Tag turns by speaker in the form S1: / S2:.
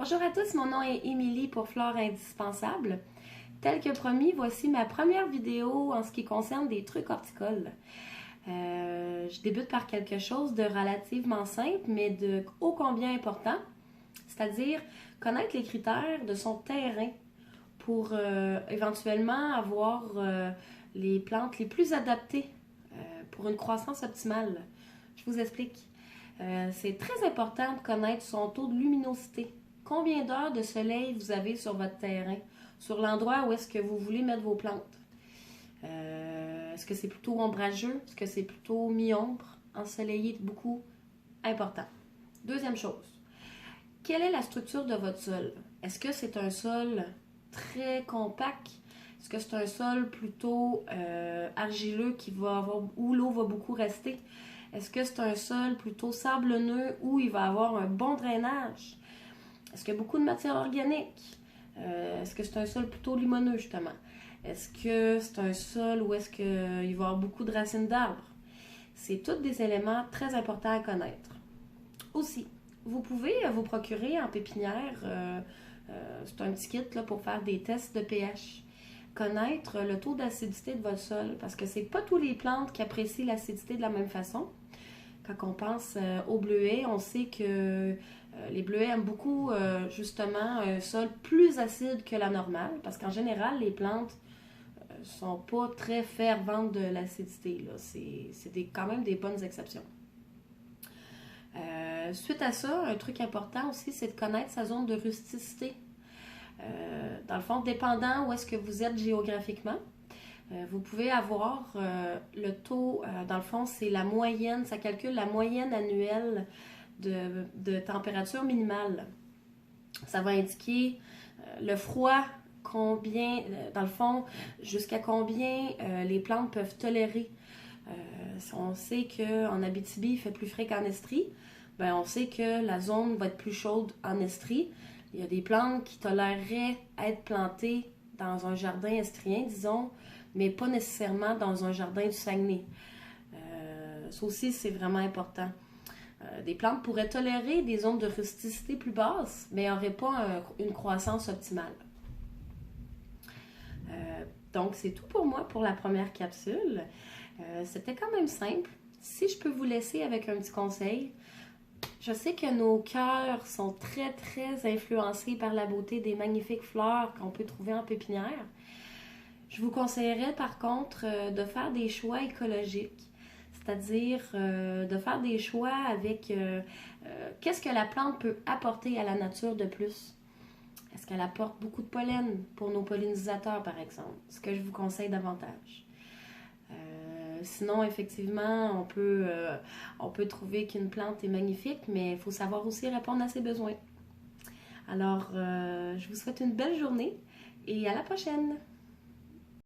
S1: Bonjour à tous, mon nom est Émilie pour Flore Indispensable. Tel que promis, voici ma première vidéo en ce qui concerne des trucs horticoles. Je débute par quelque chose de relativement simple, mais de ô combien important, c'est-à-dire connaître les critères de son terrain pour éventuellement avoir les plantes les plus adaptées pour une croissance optimale. Je vous explique. C'est très important de connaître son taux de luminosité. Combien d'heures de soleil vous avez sur votre terrain, sur l'endroit où est-ce que vous voulez mettre vos plantes. Est-ce que c'est plutôt ombrageux? Est-ce que c'est plutôt mi-ombre? Ensoleillé beaucoup? Important. Deuxième chose, quelle est la structure de votre sol? Est-ce que c'est un sol très compact? Est-ce que c'est un sol plutôt argileux où l'eau va beaucoup rester? Est-ce que c'est un sol plutôt sablonneux où il va avoir un bon drainage? Est-ce qu'il y a beaucoup de matière organique? Est-ce que c'est un sol plutôt limoneux, justement? Est-ce que c'est un sol où est-ce qu'il va y avoir beaucoup de racines d'arbres? C'est tous des éléments très importants à connaître. Aussi, vous pouvez vous procurer en pépinière, c'est un petit kit là, pour faire des tests de pH. Connaître le taux d'acidité de votre sol, parce que c'est pas toutes les plantes qui apprécient l'acidité de la même façon. Quand on pense aux bleuets, on sait que les bleuets aiment beaucoup justement un sol plus acide que la normale, parce qu'en général, les plantes sont pas très ferventes de l'acidité. C'est quand même des bonnes exceptions. Suite à ça, un truc important aussi, c'est de connaître sa zone de rusticité. Dans le fond, dépendant où est-ce que vous êtes géographiquement, vous pouvez avoir le taux, dans le fond, c'est la moyenne, ça calcule la moyenne annuelle de température minimale. Ça va indiquer le froid, combien, dans le fond, jusqu'à combien les plantes peuvent tolérer. On sait qu'en Abitibi, il fait plus frais qu'en Estrie. Ben, on sait que la zone va être plus chaude en Estrie. Il y a des plantes qui toléreraient être plantées dans un jardin estrien, disons, mais pas nécessairement dans un jardin du Saguenay. Ça aussi, c'est vraiment important. Des plantes pourraient tolérer des zones de rusticité plus basses, mais n'auraient pas une croissance optimale. Donc, c'est tout pour moi pour la première capsule. C'était quand même simple. Si je peux vous laisser avec un petit conseil, je sais que nos cœurs sont très, très influencés par la beauté des magnifiques fleurs qu'on peut trouver en pépinière. Je vous conseillerais par contre de faire des choix écologiques, c'est-à-dire de faire des choix avec qu'est-ce que la plante peut apporter à la nature de plus. Est-ce qu'elle apporte beaucoup de pollen pour nos pollinisateurs, par exemple? Ce que je vous conseille davantage. Sinon, effectivement, on peut trouver qu'une plante est magnifique, mais il faut savoir aussi répondre à ses besoins. Alors, je vous souhaite une belle journée et à la prochaine!